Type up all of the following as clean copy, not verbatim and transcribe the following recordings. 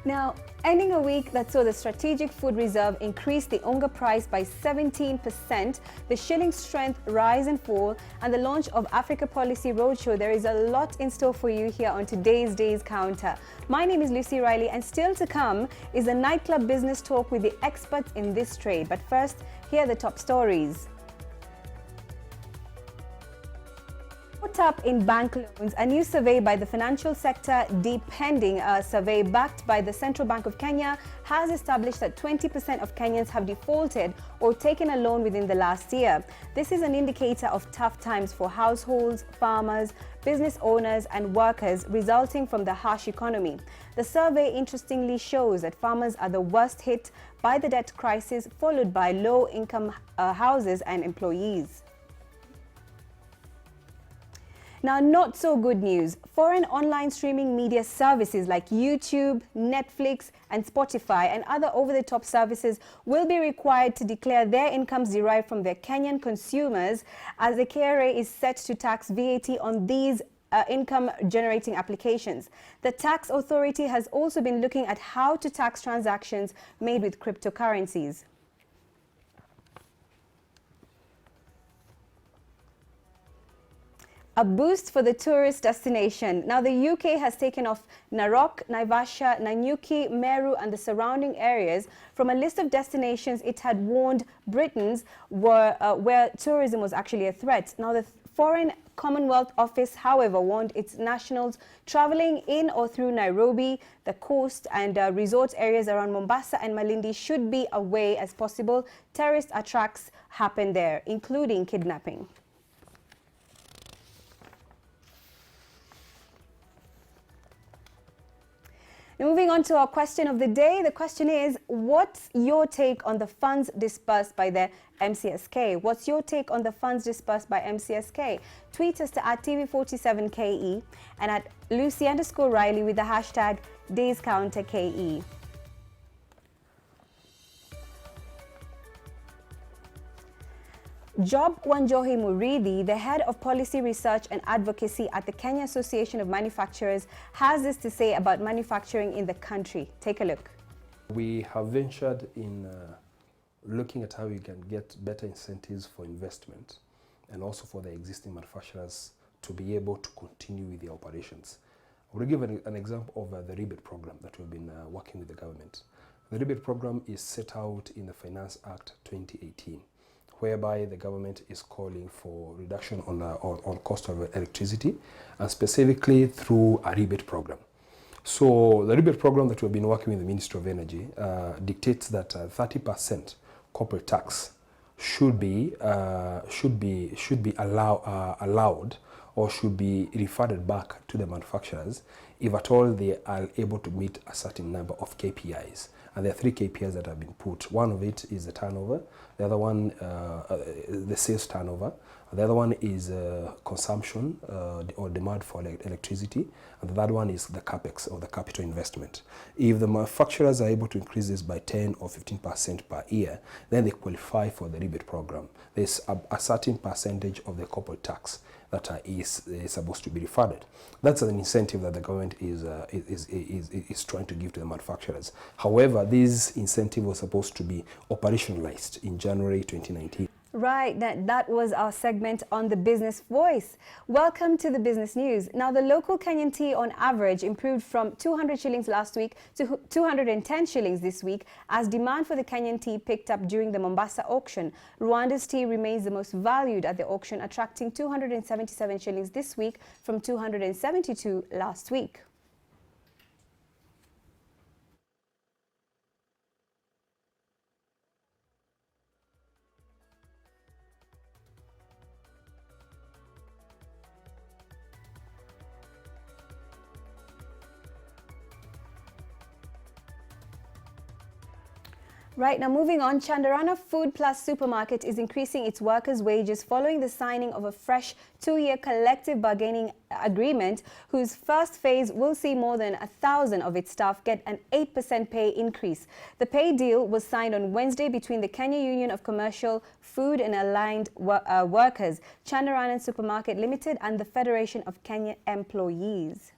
Now, ending a week that saw the Strategic Food Reserve increase the unga price by 17%, the shilling strength rise and fall, and the launch of Africa Policy Roadshow, there is a lot in store for you here on today's Day's Counter. My name is Lucy Riley, and still to come is a nightclub business talk with the experts in this trade. But first, here are the top stories. Caught up in bank loans, a new survey by the financial sector, depending a survey backed by the Central Bank of Kenya, has established that 20% of Kenyans have defaulted or taken a loan within the last year. This is an indicator of tough times for households, farmers, business owners and workers resulting from the harsh economy. The survey interestingly shows that farmers are the worst hit by the debt crisis, followed by low-income houses and employees. Now, not so good news. Foreign online streaming media services like YouTube, Netflix, and Spotify and other over-the-top services will be required to declare their incomes derived from their Kenyan consumers, as the KRA is set to tax VAT on these income-generating applications. The tax authority has also been looking at how to tax transactions made with cryptocurrencies. A boost for the tourist destination. Now, the UK has taken off Narok, Naivasha, Nanyuki, Meru and the surrounding areas from a list of destinations it had warned Britons were where tourism was actually a threat. Now, the Foreign Commonwealth Office, however, warned its nationals traveling in or through Nairobi, the coast and resort areas around Mombasa and Malindi should be away as possible terrorist attacks happen there, including kidnapping. Now, moving on to our question of the day. The question is, what's your take on the funds disbursed by the MCSK? What's your take on the funds disbursed by MCSK? Tweet us to @TV47KE and at Lucy_Riley with the hashtag DaysCounterKE. Job Wanjohi Muridi, the head of policy research and advocacy at the Kenya Association of Manufacturers, has this to say about manufacturing in the country. Take a look. We have ventured in looking at how we can get better incentives for investment and also for the existing manufacturers to be able to continue with their operations. I will give an example of the rebate program that we've been working with the government. The rebate program is set out in the Finance Act 2018. Whereby the government is calling for reduction on cost of electricity, and specifically through a rebate program. So the rebate program that we've been working with the Ministry of Energy dictates that 30% corporate tax should be allowed or should be refunded back to the manufacturers if at all they are able to meet a certain number of KPIs. And there are 3 KPIs that have been put. One of it is the turnover, the other one, the sales turnover, the other one is consumption or demand for electricity, and the third one is the capex or the capital investment. If the manufacturers are able to increase this by 10 or 15% per year, then they qualify for the rebate program. There's a certain percentage of the corporate tax that is supposed to be refunded. That's an incentive that the government is trying to give to the manufacturers. However, this incentive was supposed to be operationalized in January 2019. Right, that was our segment on the Business Voice. Welcome to the business news. Now, the local Kenyan tea on average improved from 200 shillings last week to 210 shillings this week as demand for the Kenyan tea picked up during the Mombasa auction. Rwanda's tea remains the most valued at the auction, attracting 277 shillings this week from 272 last week. Right, now moving on, Chandarana Food Plus Supermarket is increasing its workers' wages following the signing of a fresh 2-year collective bargaining agreement, whose first phase will see more than 1,000 of its staff get an 8% pay increase. The pay deal was signed on Wednesday between the Kenya Union of Commercial, Food and Aligned Workers, Chandarana Supermarket Limited and the Federation of Kenya Employees.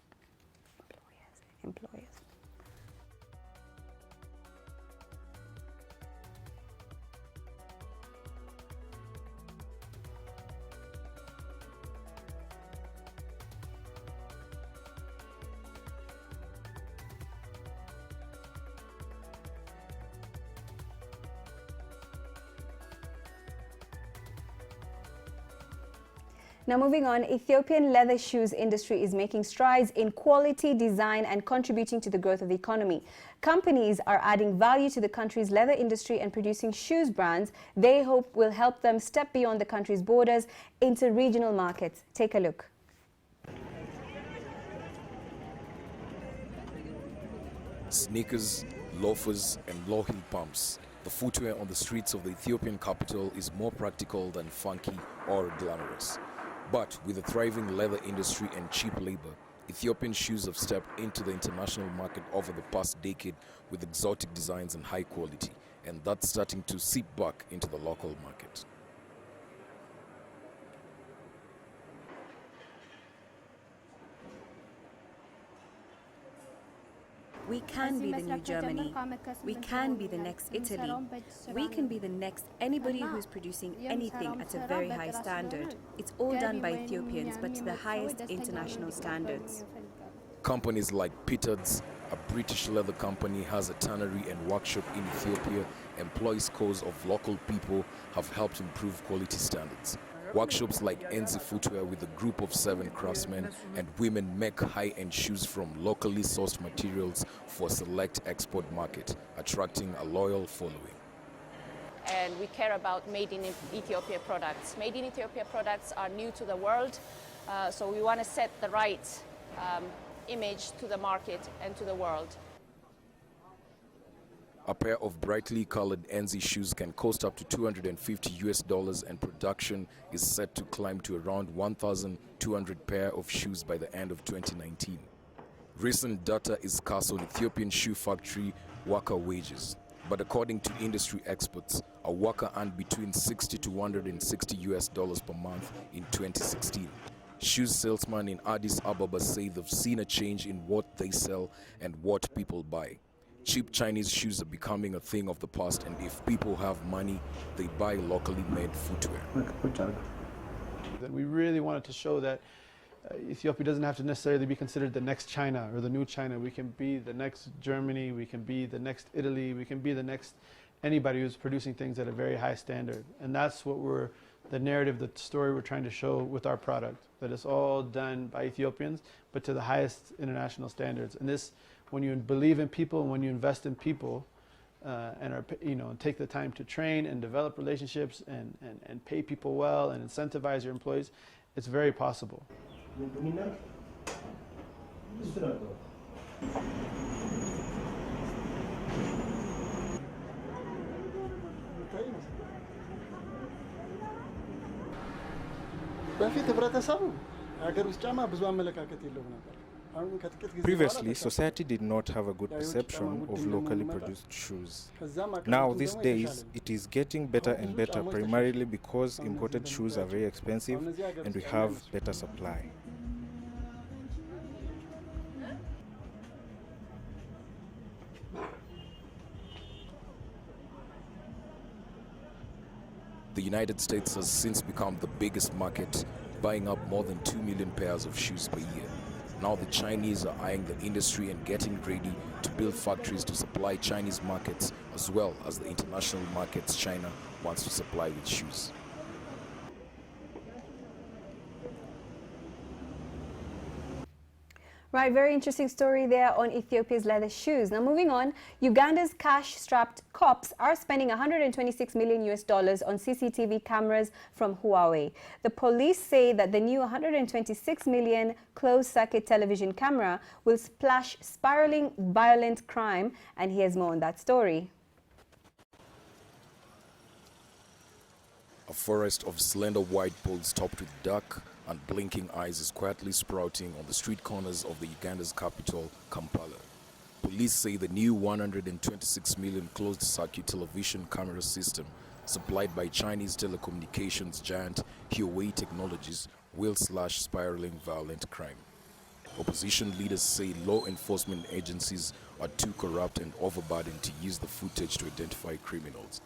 Now moving on, Ethiopian leather shoes industry is making strides in quality, design and contributing to the growth of the economy. Companies are adding value to the country's leather industry and producing shoes brands they hope will help them step beyond the country's borders into regional markets. Take a look. Sneakers, loafers and low-heel pumps. The footwear on the streets of the Ethiopian capital is more practical than funky or glamorous. But with a thriving leather industry and cheap labor, Ethiopian shoes have stepped into the international market over the past decade with exotic designs and high quality, and that's starting to seep back into the local market. We can be the new Germany. We can be the next Italy. We can be the next anybody who's producing anything at a very high standard. It's all done by Ethiopians, but to the highest international standards. Companies like Pittards, a British leather company, has a tannery and workshop in Ethiopia, employs scores of local people, have helped improve quality standards. Workshops like Enzi Footwear with a group of 7 craftsmen and women make high-end shoes from locally sourced materials for a select export market, attracting a loyal following. And we care about made in Ethiopia products. Made in Ethiopia products are new to the world, so we want to set the right image to the market and to the world. A pair of brightly colored Enzi shoes can cost up to $250 and production is set to climb to around 1,200 pair of shoes by the end of 2019. Recent data is scarce on Ethiopian shoe factory worker wages, but according to industry experts, a worker earned between $60 to $160 per month in 2016. Shoes salesmen in Addis Ababa say they've seen a change in what they sell and what people buy. Cheap Chinese shoes are becoming a thing of the past, and if people have money, they buy locally made footwear. We really wanted to show that Ethiopia doesn't have to necessarily be considered the next China or the new China. We can be the next Germany, we can be the next Italy, we can be the next anybody who's producing things at a very high standard. And that's what the narrative, the story we're trying to show with our product, that it's all done by Ethiopians, but to the highest international standards. And this, when you believe in people and when you invest in people and take the time to train and develop relationships and pay people well and incentivize your employees, it's very possible. በፊት ህብረተሰቡ ሀገር ውስጥ ጫማ ብዙ አመለካከት የለውም ነበር። Previously, society did not have a good perception of locally produced shoes. Now, these days, it is getting better and better, primarily because imported shoes are very expensive and we have better supply. The United States has since become the biggest market, buying up more than 2 million pairs of shoes per year. Now the Chinese are eyeing the industry and getting ready to build factories to supply Chinese markets as well as the international markets China wants to supply with shoes. Right, very interesting story there on Ethiopia's leather shoes. Now moving on, Uganda's cash-strapped cops are spending $126 million on CCTV cameras from Huawei. The police say that the new $126 million closed-circuit television camera will splash spiraling violent crime, and here's more on that story. A forest of slender white poles topped with dark and blinking eyes is quietly sprouting on the street corners of the Uganda's capital, Kampala. Police say the new $126 million closed-circuit television camera system, supplied by Chinese telecommunications giant Huawei Technologies, will slash spiraling violent crime. Opposition leaders say law enforcement agencies are too corrupt and overburdened to use the footage to identify criminals.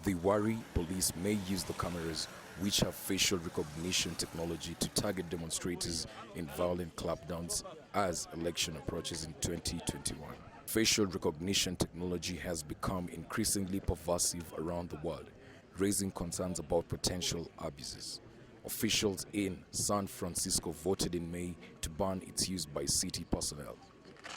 They worry police may use the cameras, which have facial recognition technology, to target demonstrators in violent clampdowns as election approaches in 2021. Facial recognition technology has become increasingly pervasive around the world, raising concerns about potential abuses. Officials in San Francisco voted in May to ban its use by city personnel.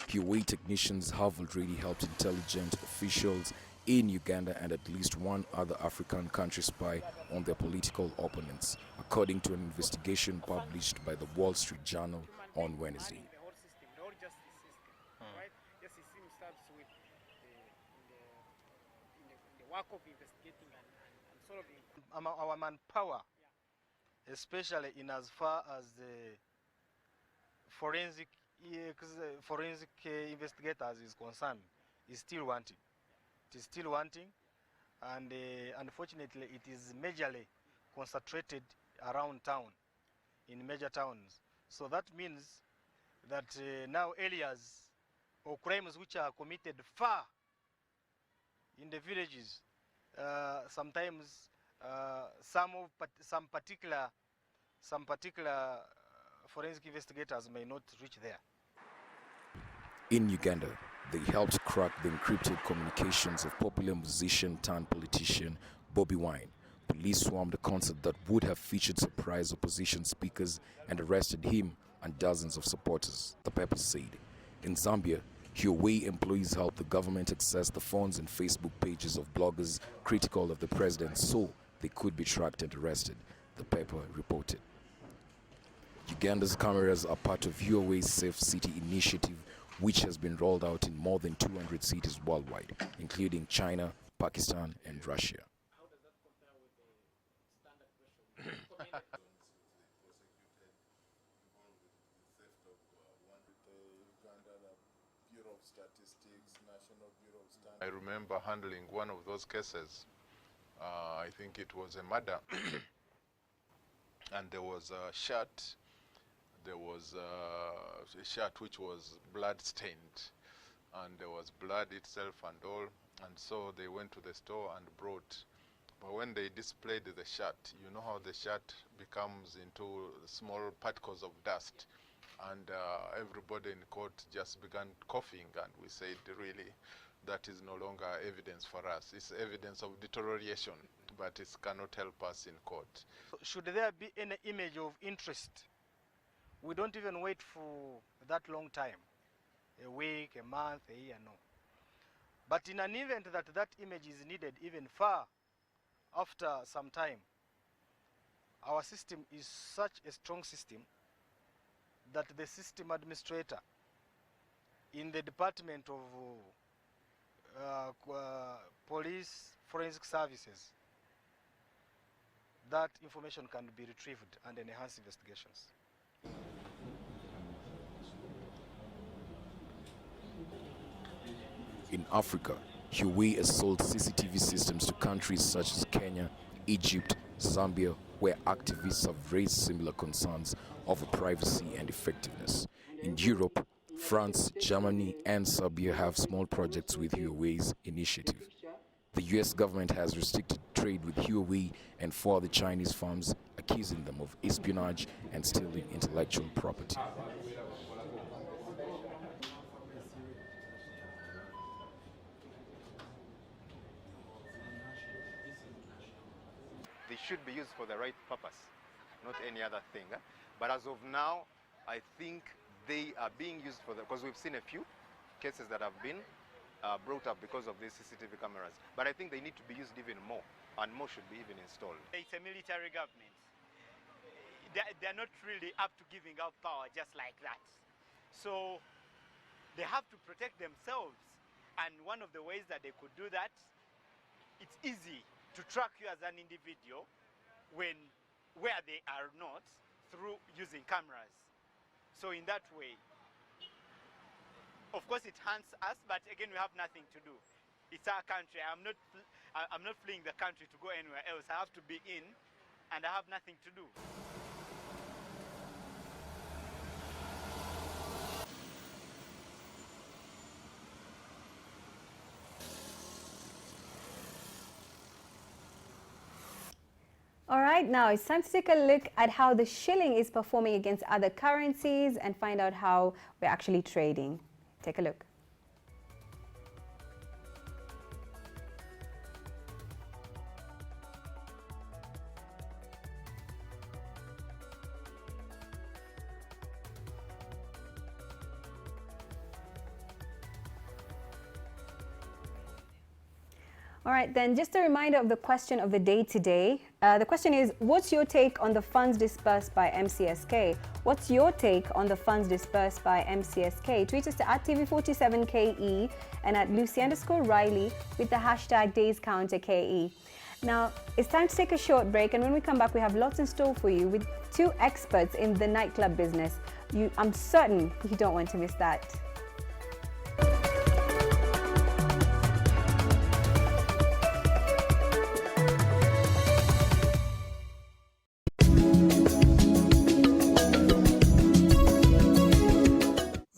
Huawei technicians have already helped intelligence officials in Uganda and at least one other African country spy on their political opponents, according to an investigation published by the Wall Street Journal on Wednesday. Our manpower, especially in as far as the forensic investigators is concerned, is still wanting. It is still wanting, and unfortunately it is majorly concentrated around town, in major towns. So that means that now areas or crimes which are committed far in the villages, sometimes some particular forensic investigators may not reach there. In Uganda, they helped crack the encrypted communications of popular musician turned politician Bobi Wine. Police swarmed a concert that would have featured surprise opposition speakers and arrested him and dozens of supporters, the paper said. In Zambia, Huawei employees helped the government access the phones and Facebook pages of bloggers critical of the president so they could be tracked and arrested, the paper reported. Uganda's cameras are part of Huawei's Safe City initiative, which has been rolled out in more than 200 cities worldwide, including China, Pakistan, and Russia. I remember handling one of those cases. I think it was a murder, and there was a shirt. There was a shirt which was blood stained, and there was blood itself and all. And so they went to the store and brought. But when they displayed the shirt, you know how the shirt becomes into small particles of dust, and everybody in court just began coughing, and we said, really, that is no longer evidence for us. It's evidence of deterioration, but it cannot help us in court. Should there be any image of interest, we don't even wait for that long time, a week, a month, a year, no. But in an event that that image is needed even far after some time, our system is such a strong system that the system administrator in the Department of Police Forensic Services, that information can be retrieved and enhance investigations. In Africa, Huawei has sold CCTV systems to countries such as Kenya, Egypt, Zambia, where activists have raised similar concerns over privacy and effectiveness. In Europe, France, Germany, and Serbia have small projects with Huawei's initiative. The US government has restricted trade with Huawei and 4 other Chinese firms, accusing them of espionage and stealing intellectual property. They should be used for the right purpose, not any other thing. But as of now, I think they are being used for because we've seen a few cases that have been brought up because of these CCTV cameras. But I think they need to be used even more, and more should be even installed. It's a military government. They're not really up to giving out power just like that. So they have to protect themselves. And one of the ways that they could do that, it's easy to track you as an individual where they are not, through using cameras. So in that way, of course it hurts us, but again, we have nothing to do. It's our country. I'm not fleeing the country to go anywhere else. I have to be in, and I have nothing to do. All right, now it's time to take a look at how the shilling is performing against other currencies and find out how we're actually trading. Take a look. All right, then just a reminder of the question of the day today. The question is, what's your take on the funds dispersed by MCSK? What's your take on the funds dispersed by MCSK? Tweet us to @TV47KE and @Lucy_Riley with the hashtag DaysCounterKE. Now, it's time to take a short break, and when we come back, we have lots in store for you with two experts in the nightclub business. I'm certain you don't want to miss that.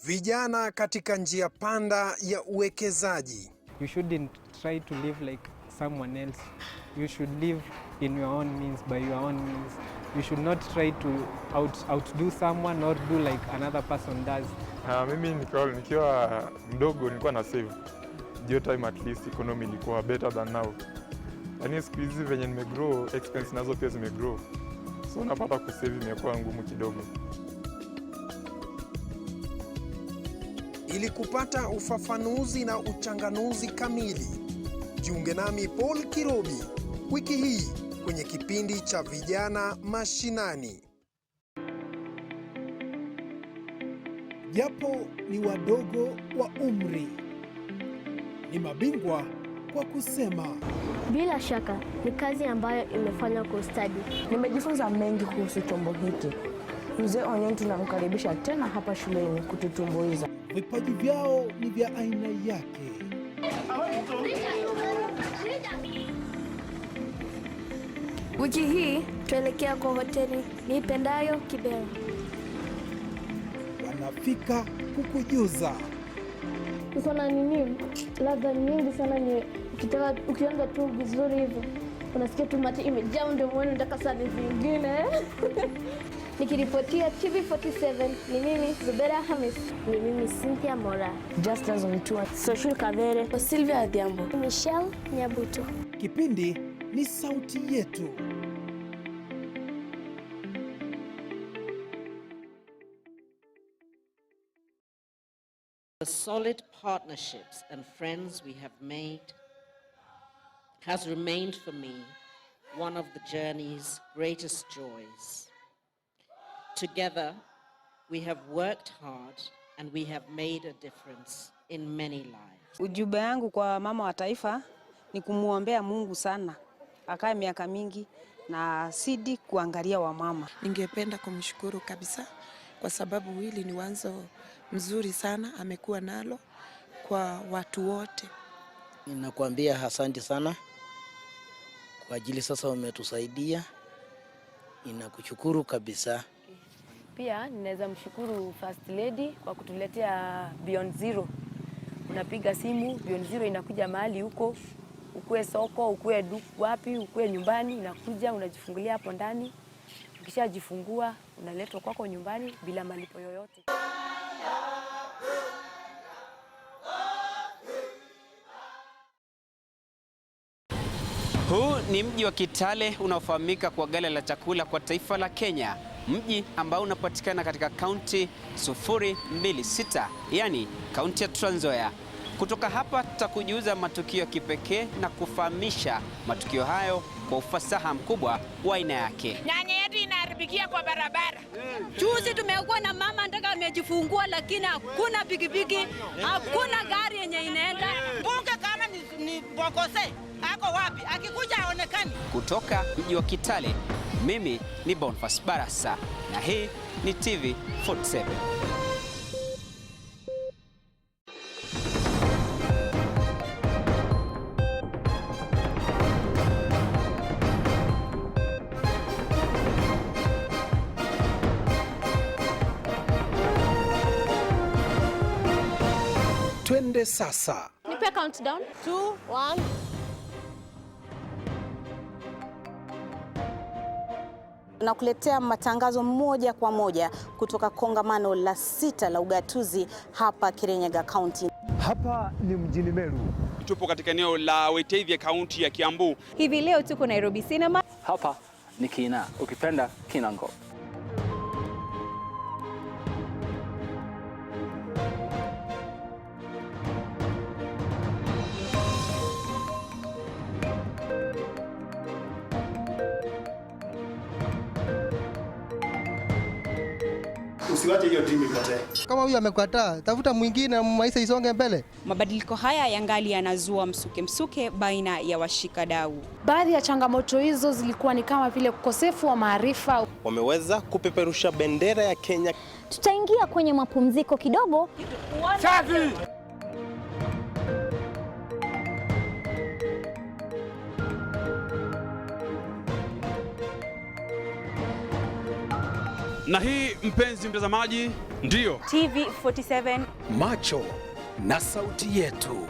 Vijana katika njia panda ya uwekezaji. You shouldn't try to live like someone else. You should live in your own means, by your own means. You should not try to outdo someone or do like another person does. Mimi nikiwa mdogo nilikuwa na save. Dio time at least economy ilikuwa better than now. Yaani siku hizi venye nimegrow, expense nazo pia zimegrow. So napata kusave imekuwa ngumu kidogo. Ili kupata ufafanuzi na uchanganuzi kamili, jiunge nami Paul Kirobi wiki hii kwenye kipindi cha Vijana Mashinani. Japo ni wadogo wa umri, ni mabingwa kwa kusema. Bila shaka ni kazi ambayo imefanywa kwa ustadi. Nimejifunza mengi kuhusu chombo hiki. Mzee Onyen tunamkaribisha tena hapa shuleni kututumbuiza. Vipaji vyao ni vya aina yake. Wiki hii tuelekea kwa hoteli niipendayo Kibera. Wanafika kukujuza. Uko na nini? Ladha nyingi sana, ni ukionja tu vizuri hivyo unasikia tu mate imejaa mdomoni, unataka sani zingine. Nikiripotia TV47 ni mimi Zubeda Hamis. Ni mimi Cynthia Mora. Justus Mtua. Social Kavere. Silvia Adhiambo. Michelle Nyabuto. Kipindi ni sauti yetu. The solid partnerships and friends we have made has remained for me one of the journey's greatest joys. Together, we have worked hard and we have made a difference in many lives. Ujumbe yangu kwa mama wa taifa ni kumuombea Mungu sana, akae miaka mingi na sidi kuangalia wa mama. Ningependa kumshukuru kabisa kwa sababu hili ni wanzo mzuri sana amekuwa nalo kwa watu wote. Ninakuambia asante sana kwa ajili sasa umetusaidia. Ninakushukuru kabisa. Pia ninaweza mshukuru First Lady kwa kutuletea Beyond Zero. Unapiga simu, Beyond Zero inakuja mahali huko, ukue soko, ukue wapi, ukue nyumbani, inakuja unajifungulia hapo ndani. Ukishajifungua unaletwa kwako nyumbani bila malipo yoyote. Huu ni mji wa Kitale unaofahamika kwa ghala la chakula kwa taifa la Kenya. Mji ambao unapatikana katika kaunti 026, yani kaunti ya Trans Nzoia. Kutoka hapa tutakujuza matukio ya kipekee na kufahamisha matukio hayo kwa ufasaha mkubwa wa aina yake. Nyanya yetu inaharibikia kwa barabara. Juzi tumekuwa na mama nataka amejifungua, lakini hakuna pikipiki, hakuna gari yenye inaenda. Bunge kama ni Bokose, ako wapi? Akikuja haonekani. Kutoka mji wa Kitale, mimi ni Boniface Barasa na hii ni TV47. Twende sasa. Nipe countdown. 2, 1. Nakuletea matangazo moja kwa moja kutoka kongamano la 6 la ugatuzi hapa Kirinyaga County. Hapa ni mjini Meru. Tupo katika eneo la Wetevye County ya Kiambu. Hivi leo tuko Nairobi Cinema. Hapa ni Kina, ukipenda Kinango. usiwache hiyo timu ipotee. Kama huyu amekataa, tafuta mwingine, maisha isonge mbele. Mabadiliko haya yangali yanazua msuke baina ya washikadau. Baadhi ya changamoto hizo zilikuwa ni kama vile ukosefu wa maarifa. Wameweza kupeperusha bendera ya Kenya. Tutaingia kwenye mapumziko kidogo. Safi! Na hii mpenzi mtazamaji, ndiyo TV47, macho na sauti yetu.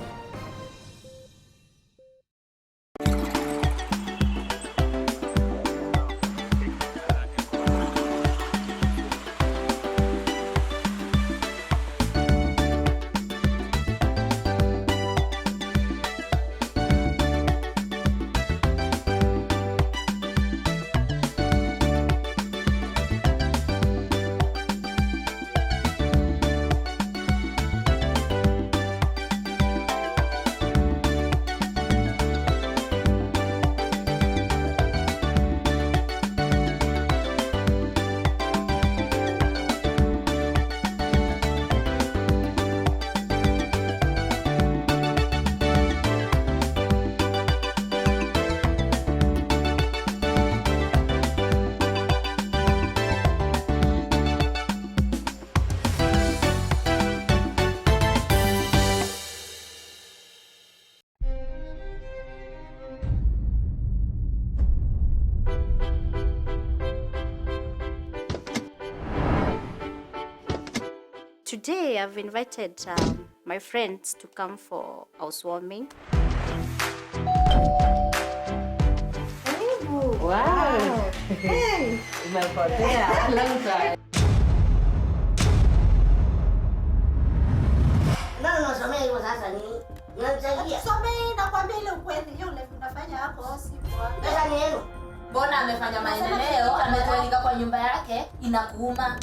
Today I've invited my friends to come for housewarming. Wow. Hey. Umepotea. Long time. Nani unasomea hivyo sasa ni? Unamsaidia? Somei nakwambia ile ukweli yule unafanya hapo si poa. Pesa ni yenu. Mbona amefanya maendeleo, ametualika kwa nyumba yake, inakuuma.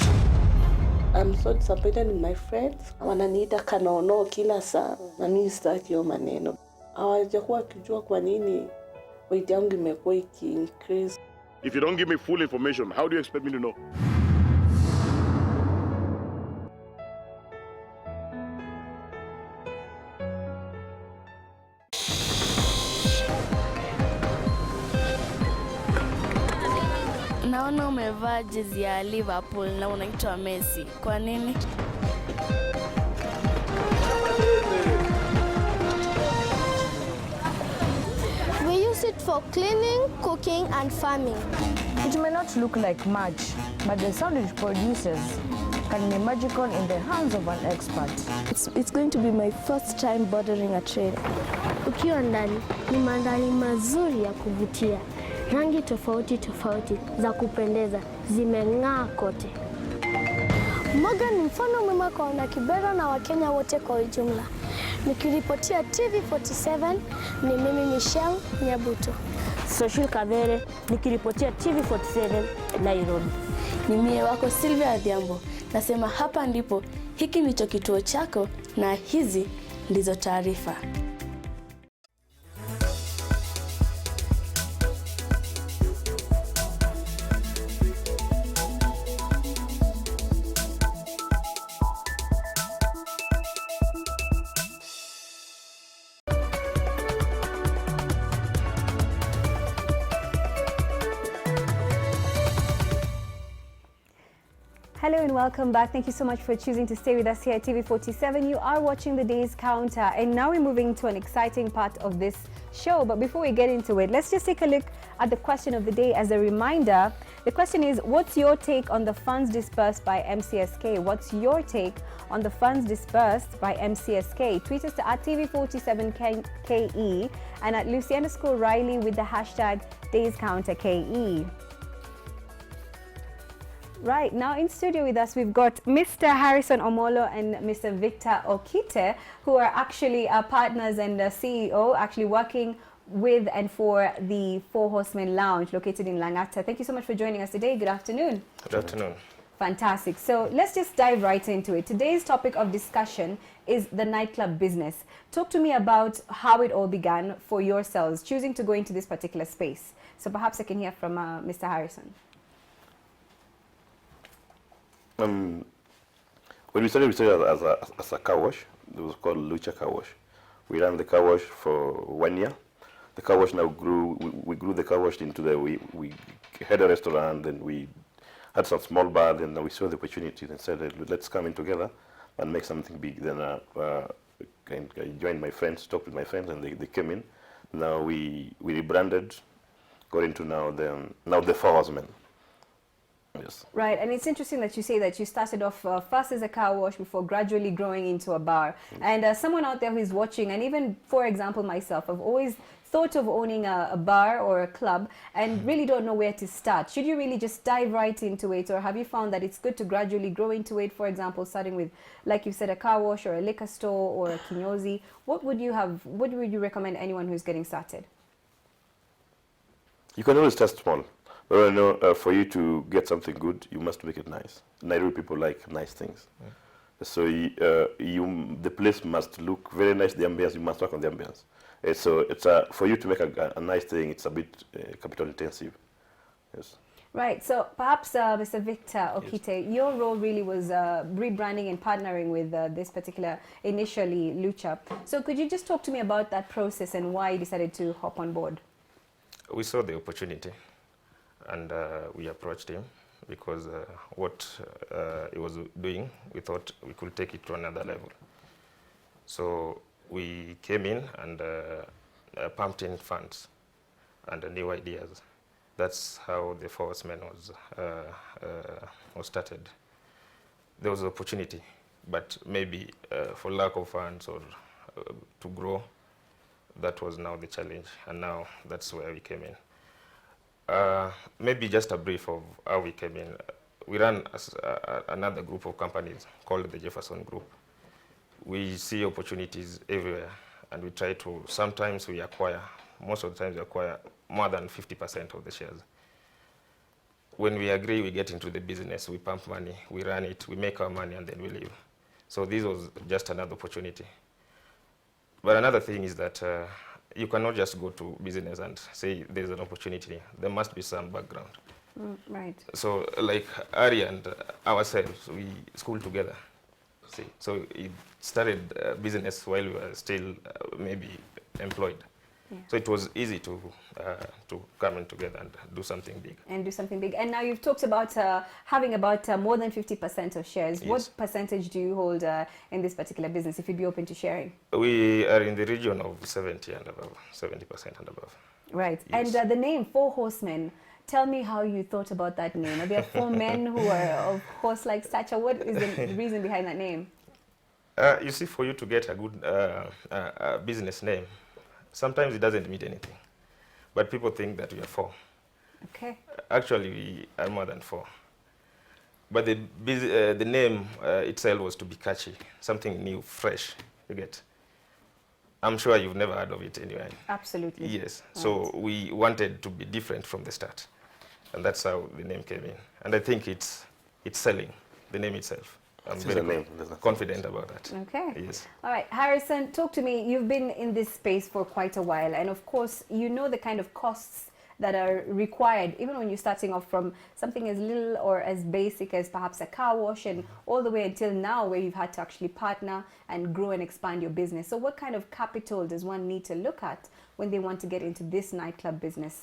I'm so disappointed in my friends. Wananiita kanono kila saa na mimi sitaki hiyo maneno. Hawajakuwa wakijua kwa nini weight yangu imekuwa iki-increase. If you don't give me full information, how do you expect me to know? Naona umevaa jezi ya Liverpool na unaitwa Messi. Kwa nini? We use it for cleaning, cooking and farming. It may not look like much, but the sound it produces can be magical in the hands of an expert. It's going to be my first time boarding a train. Ukiwa ndani ni mandhari mazuri ya kuvutia. Rangi tofauti tofauti za kupendeza zimeng'aa kote. Morgan ni mfano mwema kwa wanakibera na Wakenya wote kwa ujumla. Nikiripotia TV47 ni mimi Michelle Nyabuto. Social Kavere nikiripotia TV47 Nairobi. Ni mie wako Sylvia Adhiambo. Nasema hapa ndipo, hiki ndicho kituo chako na hizi ndizo taarifa. Hello and welcome back. Thank you so much for choosing to stay with us here at TV47. You are watching the Day's Counter, and now we're moving to an exciting part of this show. But before we get into it, let's just take a look at the question of the day. As a reminder, the question is, what's your take on the funds dispersed by MCSK? What's your take on the funds dispersed by MCSK? Tweet us at TV47KE and at Lucy_Riley with the hashtag Day's Counter KE. Right, now in studio with us, we've got Mr. Harrison Omolo and Mr. Victor Okite, who are actually partners and CEO, actually working with and for the Four Horsemen Lounge located in Langata. Thank you so much for joining us today. Good afternoon. Good afternoon. Fantastic. So let's just dive right into it. Today's topic of discussion is the nightclub business. Talk to me about how it all began for yourselves, choosing to go into this particular space. So perhaps I can hear from Mr. Harrison. When we started as a car wash. It was called Lucha Car Wash. We ran the car wash for 1 year. The car wash now grew. We grew the car wash into we had a restaurant, and we had some small bar. Then we saw the opportunity and said, let's come in together and make something big. Then I joined my friends, talked with my friends, and they came in. Now we rebranded, got into now the Four Horsemen. Yes. Right, and it's interesting that you say that you started off first as a car wash before gradually growing into a bar. And someone out there who is watching, and even, for example, myself, I've always thought of owning a bar or a club and really don't know where to start. Should you really just dive right into it, or have you found that it's good to gradually grow into it? For example, starting with, like you said, a car wash or a liquor store or a kinyozi. What would you recommend anyone who's getting started? You can always start small. But I know for you to get something good, you must make it nice. Nairobi people like nice things. So the place must look very nice, the ambience, you must work on the ambience. So for you to make a nice thing, it's a bit capital intensive. Yes. Right, so perhaps Mr. Victor Okite, yes, your role really was rebranding and partnering with this particular, initially, Lucha. So could you just talk to me about that process and why you decided to hop on board? We saw the opportunity. And we approached him because what he was doing, we thought we could take it to another level. So we came in and pumped in funds and new ideas. That's how the Four Horsemen was started. There was an opportunity, but maybe for lack of funds or to grow, that was now the challenge. And now that's where we came in. Maybe just a brief of how we came in. We run another group of companies called the Jefferson Group. We see opportunities everywhere, and we try to, sometimes we acquire, most of the times we acquire more than 50% of the shares. When we agree, we get into the business, we pump money, we run it, we make our money, and then we leave. So this was just another opportunity. But another thing is that you cannot just go to business and say there's an opportunity. There must be some background. Right. So like Ari and ourselves, we schooled together. See, so it started business while we were still maybe employed. Yeah. So it was easy to come in together and do something big. And do something big. And now you've talked about having about more than 50% of shares. Yes. What percentage do you hold in this particular business, if you'd be open to sharing? We are in the region of 70 and above, 70% and above. Right. Yes. And the name Four Horsemen, tell me how you thought about that name. Are there 4 men who are of horse-like stature? What is the reason behind that name? You see, for you to get a good business name, sometimes it doesn't mean anything, but people think that we are 4. Okay. Actually, we are more than 4. But the name itself was to be catchy, something new, fresh. You get. I'm sure you've never heard of it anyway. Absolutely. Yes. Right. So we wanted to be different from the start, and that's how the name came in. And I think it's selling, the name itself. I'm very confident about that. Okay. Yes. All right, Harrison, talk to me. You've been in this space for quite a while, and of course, you know the kind of costs that are required, even when you're starting off from something as little or as basic as perhaps a car wash, and all the way until now where you've had to actually partner and grow and expand your business. So what kind of capital does one need to look at when they want to get into this nightclub business?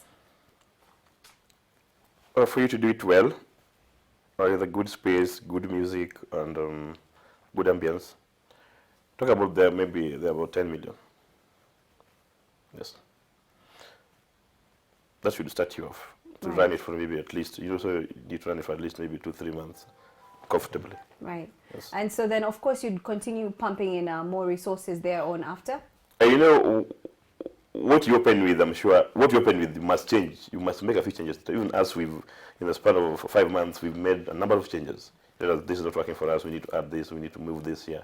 For you to do it well, with a good space, good music, and good ambience. Talk about maybe they're about 10 million. Yes. That should start you off. To run it for maybe at least, you also need to run it for at least maybe 2-3 months, comfortably. Right. Yes. And so then, of course, you'd continue pumping in more resources there on after? You know, what you open with, I'm sure, what you open with must change. You must make a few changes. Even as we've, in the span of 5 months, we've made a number of changes. This is not working for us, we need to add this, we need to move this here.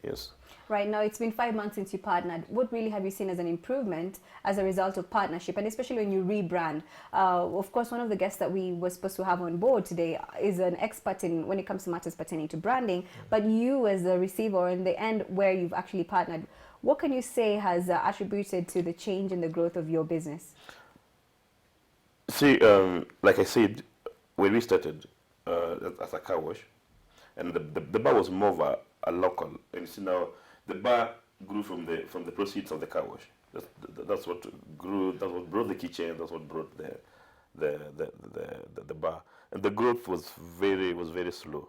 Yes. Right, now it's been 5 months since you partnered. What really have you seen as an improvement as a result of partnership, and especially when you rebrand? Of course, one of the guests that we were supposed to have on board today is an expert in when it comes to matters pertaining to branding, but you as a receiver in the end where you've actually partnered, what can you say has attributed to the change in the growth of your business? See, like I said, when we started as a car wash, And the bar was more of a local. And so now the bar grew from the proceeds of the car wash. That's what grew. That's what brought the kitchen. That's what brought the bar. And the growth was very slow.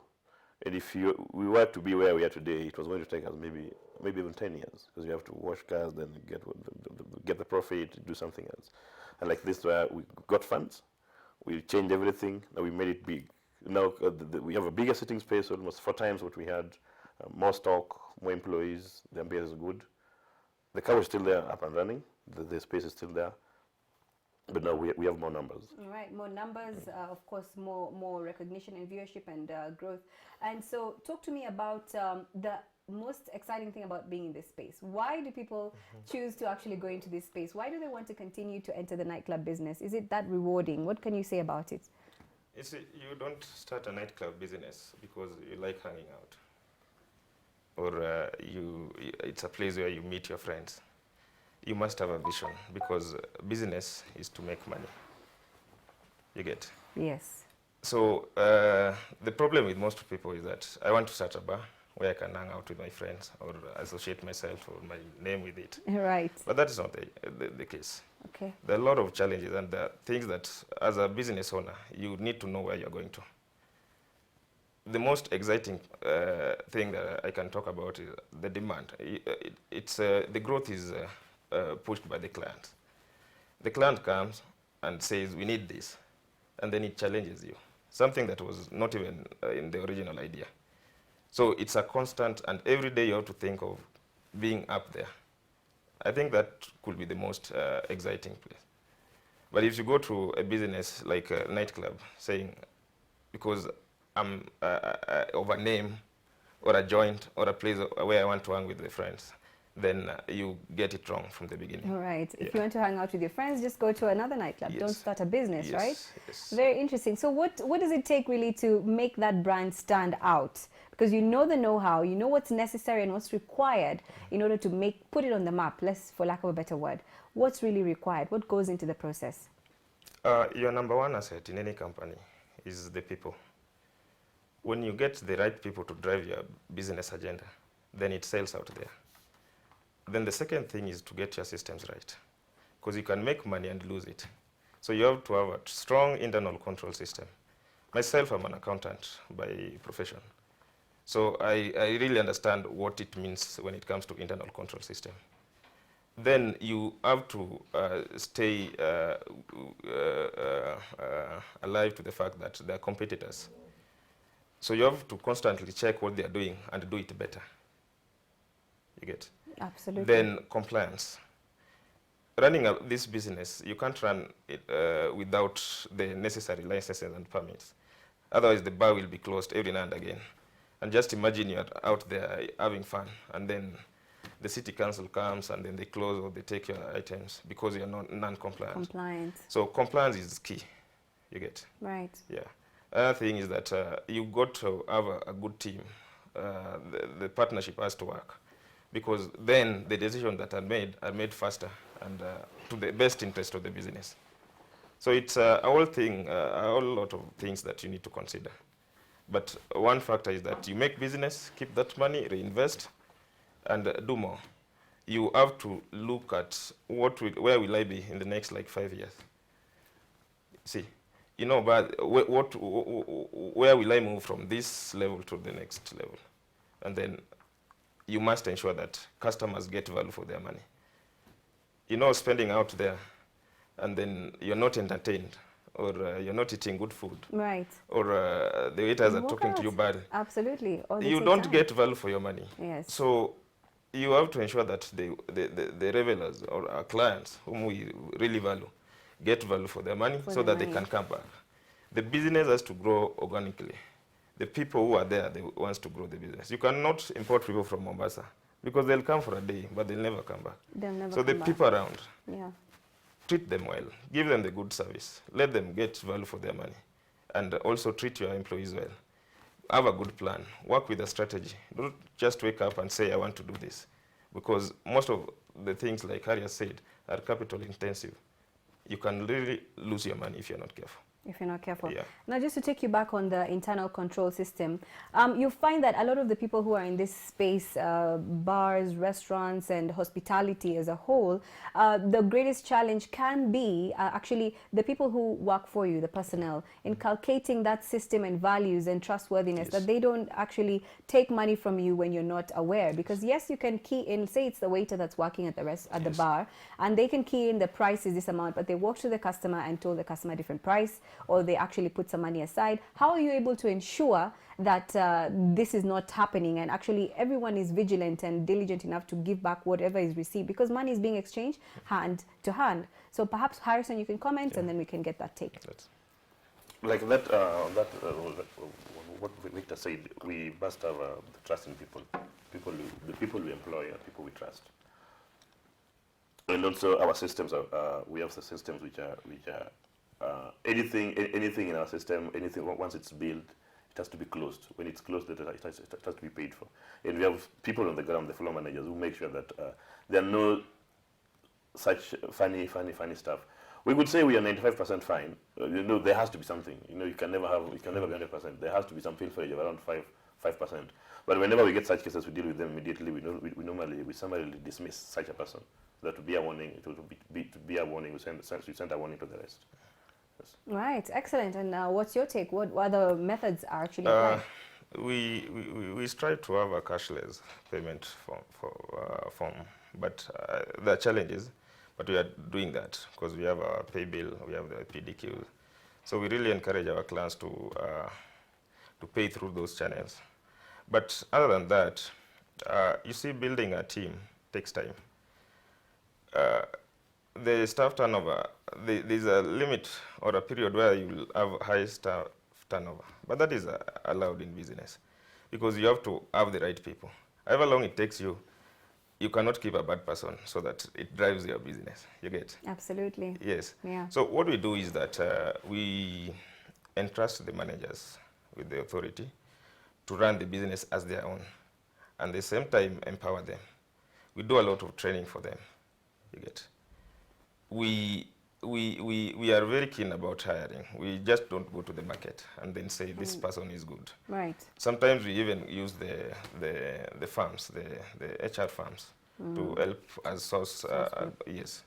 And if we were to be where we are today, it was going to take us maybe even 10 years, because you have to wash cars, then get the profit, do something else. And like this, where we got funds, we changed everything, and we made it big. Now we have a bigger sitting space, almost 4 times what we had, more stock, more employees. The ambience is good. The car is still there, up and running. The space is still there. But now we have more numbers. All right, more numbers, of course, more recognition and viewership and growth. And so talk to me about the most exciting thing about being in this space. Why do people choose to actually go into this space? Why do they want to continue to enter the nightclub business? Is it that rewarding? What can you say about it? You don't start a nightclub business because you like hanging out, or it's a place where you meet your friends. You must have a vision, because business is to make money. You get? Yes. So the problem with most people is that I want to start a bar where I can hang out with my friends or associate myself or my name with it. Right. But that is not the case. Okay. There are a lot of challenges and things that, as a business owner, you need to know where you're going to. The most exciting thing that I can talk about is the demand. The growth is pushed by the client. The client comes and says, we need this, and then it challenges you. Something that was not even in the original idea. So it's a constant, and every day you have to think of being up there. I think that could be the most exciting place. But if you go to a business like a nightclub, saying, because I'm of a name or a joint or a place where I want to hang with the friends, then you get it wrong from the beginning. All right. If you want to hang out with your friends, just go to another nightclub. Yes. Don't start a business, right? Yes. Very interesting. So what does it take really to make that brand stand out? Because you know the know-how, you know what's necessary and what's required in order to put it on the map, for lack of a better word. What's really required? What goes into the process? Your number one asset in any company is the people. When you get the right people to drive your business agenda, then it sells out there. Then the second thing is to get your systems right, because you can make money and lose it. So you have to have a strong internal control system. Myself, I'm an accountant by profession. So I really understand what it means when it comes to internal control system. Then you have to stay alive to the fact that they are competitors. So you have to constantly check what they are doing and do it better. You get? Absolutely. Then compliance. Running this business, you can't run it without the necessary licenses and permits. Otherwise, the bar will be closed every now and again. And just imagine you're out there having fun, and then the city council comes and then they close or they take your items because you're non-compliant. So compliance is key. You get? Right. Yeah. Another thing is that you've got to have a good team. The partnership has to work, because then the decisions that are made faster and to the best interest of the business. So it's a whole lot of things that you need to consider. But one factor is that you make business, keep that money, reinvest, and do more. You have to look at where will I be in the next 5 years. See, but where will I move from this level to the next level? And then you must ensure that customers get value for their money. Spending out there, and then you're not entertained, or you're not eating good food. Right. Or the waiters are talking to you badly. Absolutely. You don't get value for your money. Yes. So you have to ensure that the revelers or our clients, whom we really value, get value for their money so that they can come back. The business has to grow organically. The people who are there, they want to grow the business. You cannot import people from Mombasa, because they'll come for a day, but they'll never come back. So the people around, treat them well, give them the good service, let them get value for their money, and also treat your employees well. Have a good plan, work with a strategy. Don't just wake up and say, I want to do this, because most of the things, like Harriet said, are capital intensive. You can really lose your money if you're not careful. If you're not careful. Yeah. Now, just to take you back on the internal control system, you find that a lot of the people who are in this space, bars, restaurants, and hospitality as a whole, the greatest challenge can be actually the people who work for you, the personnel, inculcating that system and values and trustworthiness, that they don't actually take money from you when you're not aware. Because yes, you can key in, say it's the waiter that's working at the bar, and they can key in the price is this amount, but they walk to the customer and told the customer a different price, or they actually put some money aside. How are you able to ensure that this is not happening and actually everyone is vigilant and diligent enough to give back whatever is received, because money is being exchanged hand to hand? So perhaps Harrison, you can comment and then we can get that take. Like that, what Victor said, we must have the trust in people. The people we employ are people we trust. And also our systems are, we have the systems which are anything in our system, once it's built, it has to be closed. When it's closed, it has to be paid for. And we have people on the ground, the floor managers, who make sure that there are no such funny stuff. We would say we are 95% fine. There has to be something. You can never be 100%. There has to be some pilferage of around 5%. But whenever we get such cases, we deal with them immediately. We normally summarily dismiss such a person. That would be a warning. It would be a warning. We send a warning to the rest. Yes. Right, excellent. And what's your take? What other methods are actually applied? We strive to have a cashless payment form, but there are challenges. But we are doing that because we have our pay bill, we have the PDQ. So we really encourage our clients to pay through those channels. But other than that, you see, building a team takes time. The staff turnover, there's a limit or a period where you will have high staff turnover, but that is allowed in business because you have to have the right people. However long it takes you, you cannot keep a bad person so that it drives your business. You get? Absolutely. Yes. Yeah. So what we do is that we entrust the managers with the authority to run the business as their own, and at the same time empower them. We do a lot of training for them. You get? We are very keen about hiring. We just don't go to the market and then say this person is good. Right. Sometimes we even use the firms, the HR firms, to help us source. Yes.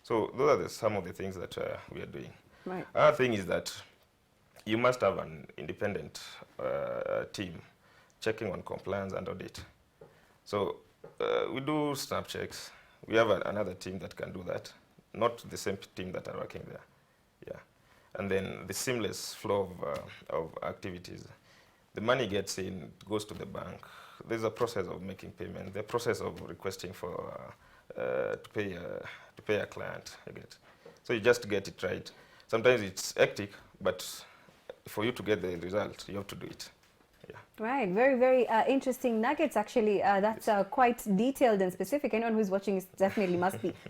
So those are some of the things that we are doing. Right. Other thing is that you must have an independent team checking on compliance and audit. So we do snap checks. We have another team that can do that, not the same team that are working there. Yeah. And then the seamless flow of activities. The money gets in, goes to the bank. There's a process of making payment, the process of requesting for to pay a client. You get. So you just get it right. Sometimes it's hectic, but for you to get the result, you have to do it. Yeah. Right, very, very interesting nuggets actually. That's quite detailed and specific. Anyone who's watching is definitely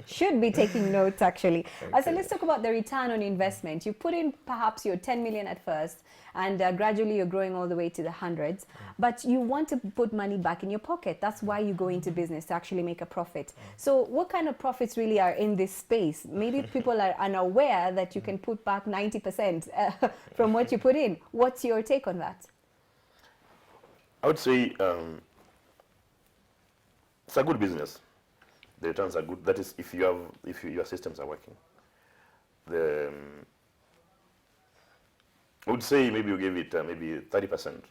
should be taking notes actually. Okay. So let's talk about the return on investment. You put in perhaps your 10 million at first and gradually you're growing all the way to the hundreds, but you want to put money back in your pocket. That's why you go into business, to actually make a profit. So what kind of profits really are in this space? Maybe people are unaware that you can put back 90% from what you put in. What's your take on that? I would say it's a good business. The returns are good. That is, if your systems are working. I would say maybe you give it maybe 30%.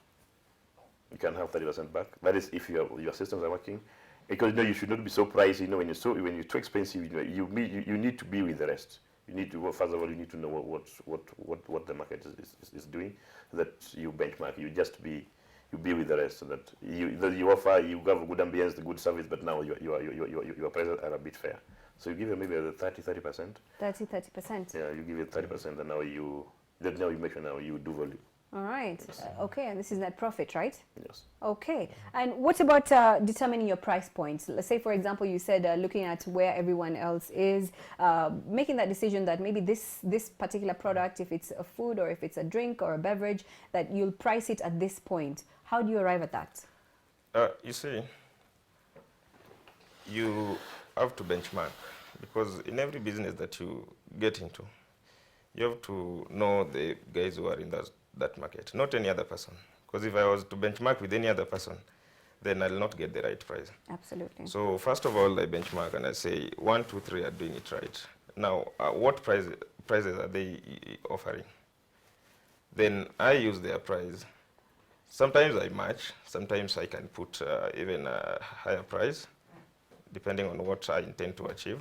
You can have 30% back. That is, if your systems are working, because you should not be so pricey. When you're too expensive, you need to be with the rest. You need to, first of all, you need to know what the market is doing. That you benchmark. You be with the rest, so that you offer, you have a good ambience, the good service, but now your prices are a bit fair. So you give it maybe 30%. 30%. Yeah, you give it 30%, and now you make sure now you do volume. All right. Yes. Okay, and this is net profit, right? Yes. Okay. And what about determining your price points? Let's say, for example, you said looking at where everyone else is, making that decision that maybe this particular product, if it's a food or if it's a drink or a beverage, that you'll price it at this point. How do you arrive at that? You see, you have to benchmark, because in every business that you get into, You have to know the guys who are in that market, not any other person. Because if I was to benchmark with any other person, then I'll not get the right price. Absolutely. So first of all, I benchmark and I say 1, 2, 3 are doing it right. Now, what prices are they offering? Then I use their price. Sometimes I match. Sometimes I can put even a higher price, depending on what I intend to achieve.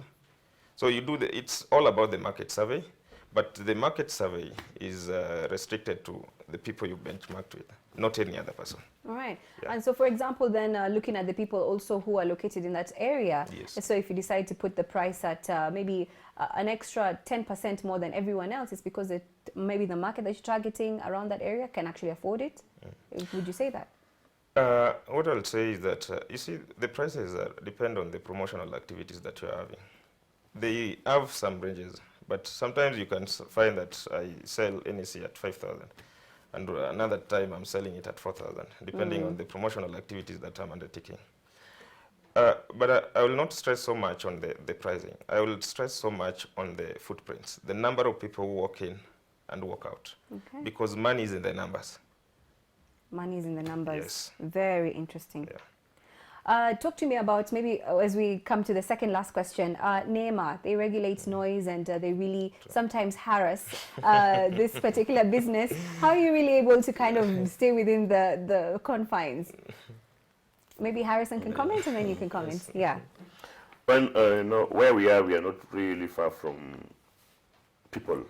So you do it's all about the market survey, but the market survey is restricted to the people you benchmarked with, not any other person. All right. Yeah. And so, for example, then looking at the people also who are located in that area, yes. So if you decide to put the price at maybe an extra 10% more than everyone else, it's because maybe the market that you're targeting around that area can actually afford it. Would you say that? What I'll say is that, you see, the prices depend on the promotional activities that you're having. They have some ranges, but sometimes you can find that I sell NEC at 5,000, and another time I'm selling it at 4,000, depending on the promotional activities that I'm undertaking. But I will not stress so much on the pricing. I will stress so much on the footprints, the number of people who walk in and walk out, because money is in the numbers. Money is in the numbers. Yes. Very interesting. Yeah. Talk to me about, maybe as we come to the second last question, NEMA, they regulate noise and they really sometimes harass this particular business. How are you really able to kind of stay within the confines? Maybe Harrison can comment and then you can comment. Yeah. Well, you know, where we are not really far from people.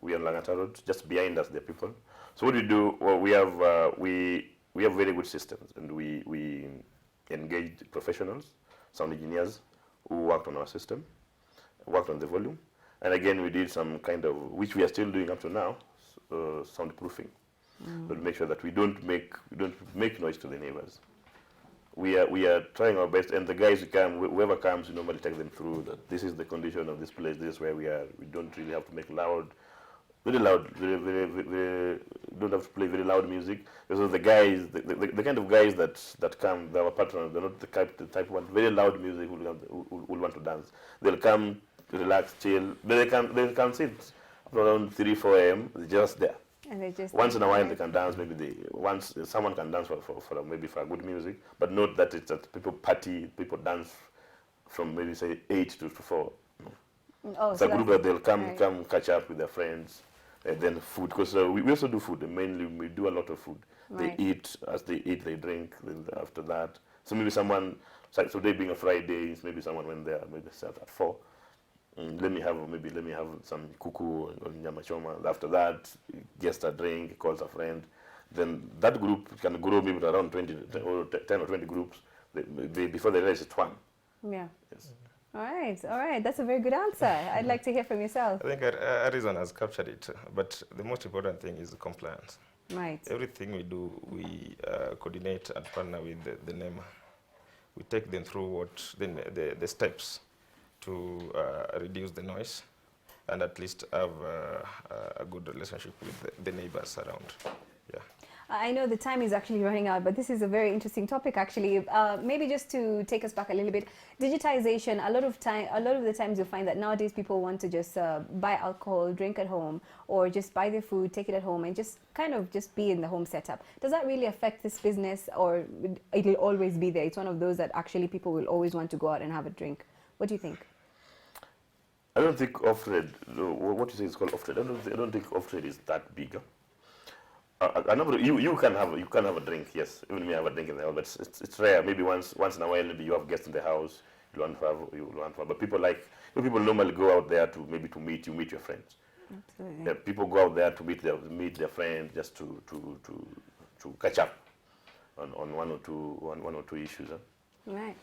We are Langata Road, just behind us there are people. So what we do, well, we have very good systems, and we engage professionals, sound engineers who worked on our system, worked on the volume, and again we did some kind of, which we are still doing up to now, soundproofing, so to make sure that we don't make noise to the neighbors. We are trying our best, and the guys who come, whoever comes, we normally take them through that this is the condition of this place, this is where we are. We don't really have to make very loud, don't have to play very loud music. So the guys, the kind of guys that come, our partners, they're not the type one very loud music who want to dance. They'll come, relax, chill. They can sit around 3, 4 a.m. They're just there. And they just once in a while they can dance. Maybe once someone can dance for maybe for good music, but not that it's that people party, people dance from maybe say 8 to 4. Oh, it's a group that they'll come catch up with their friends. And then food, because we also do food. Mainly, we do a lot of food. They eat, as they eat, they drink. Then after that, so maybe someone, so today being a Friday, maybe someone went there, maybe start at 4. Let me have some kuku or nyama choma. After that, gets a drink, calls a friend. Then that group can grow maybe around 10 or 20 groups. Before they realize it's one. Yeah. Yes. All right. That's a very good answer. I'd like to hear from yourself. I think Arizona has captured it, but the most important thing is compliance. Right. Everything we do, we coordinate and partner with the NEMA. We take them through the steps to reduce the noise and at least have a good relationship with the neighbors around. Yeah. I know the time is actually running out, but this is a very interesting topic actually. Maybe just to take us back a little bit, digitization, a lot of the times you'll find that nowadays people want to just buy alcohol, drink at home, or just buy their food, take it at home, and just kind of just be in the home setup. Does that really affect this business, or it'll always be there? It's one of those that actually people will always want to go out and have a drink. What do you think? I don't think off-trade, what you say is called off-trade, I don't think off-trade is that big. You can have a drink, yes. Even me, I have a drink in the house, but it's rare. Maybe once in a while, maybe you have guests in the house. You want to have. But people normally go out there to meet your friends. Absolutely. Yeah, people go out there to meet their friends, just to catch up on one or two issues. Right.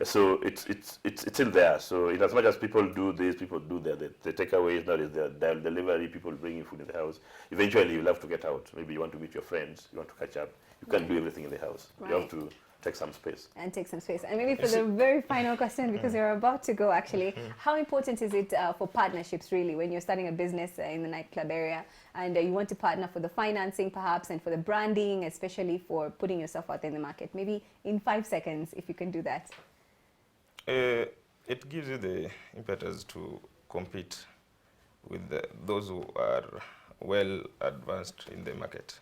So it's still there. So in as much as people do this, people do that. The takeaways now is the delivery. People bringing food in the house. Eventually, you'll have to get out. Maybe you want to meet your friends. You want to catch up. You can't do everything in the house. Right. You have to take some space. And take some space. And maybe for the very final question, because you're about to go actually, how important is it for partnerships really when you're starting a business in the nightclub area and you want to partner for the financing perhaps and for the branding, especially for putting yourself out there in the market? Maybe in 5 seconds, if you can do that. It gives you the impetus to compete with those who are well advanced in the market.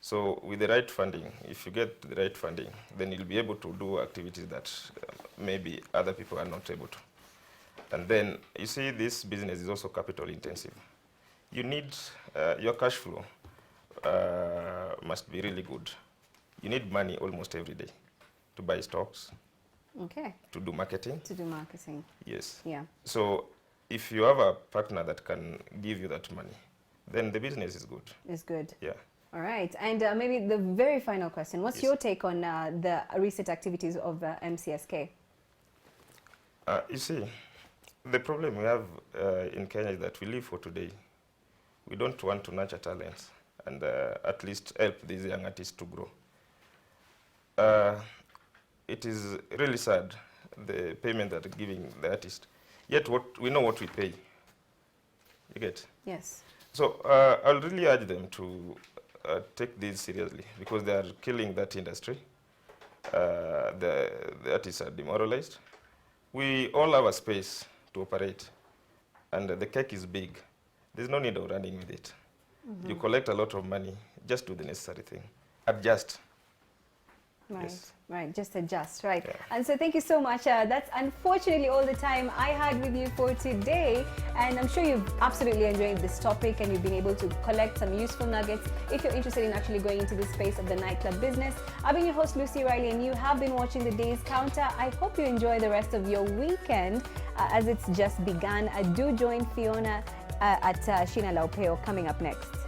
So with the right funding, if you get the right funding, then you'll be able to do activities that maybe other people are not able to. And then you see this business is also capital intensive. You need, your cash flow must be really good. You need money almost every day to buy stocks. Okay. To do marketing. To do marketing. Yes. Yeah. So if you have a partner that can give you that money, then the business is good. It's good. Yeah. All right. And maybe the very final question. What's your take on the recent activities of MCSK? You see, the problem we have in Kenya is that we live for today. We don't want to nurture talents and at least help these young artists to grow. It is really sad, the payment that are giving the artist. Yet we know what we pay. You get? Yes. So I'll really urge them to take this seriously because they are killing that industry. The artists are demoralized. We all have a space to operate, and the cake is big. There's no need of running with it. You collect a lot of money, just do the necessary thing. Adjust. Right, yes. Right, just adjust, right. Yeah. And so thank you so much. That's unfortunately all the time I had with you for today. And I'm sure you've absolutely enjoyed this topic and you've been able to collect some useful nuggets if you're interested in actually going into the space of the nightclub business. I've been your host, Lucy Riley, and you have been watching The Day's Counter. I hope you enjoy the rest of your weekend as it's just begun. Do join Fiona at Shina Laupeo coming up next.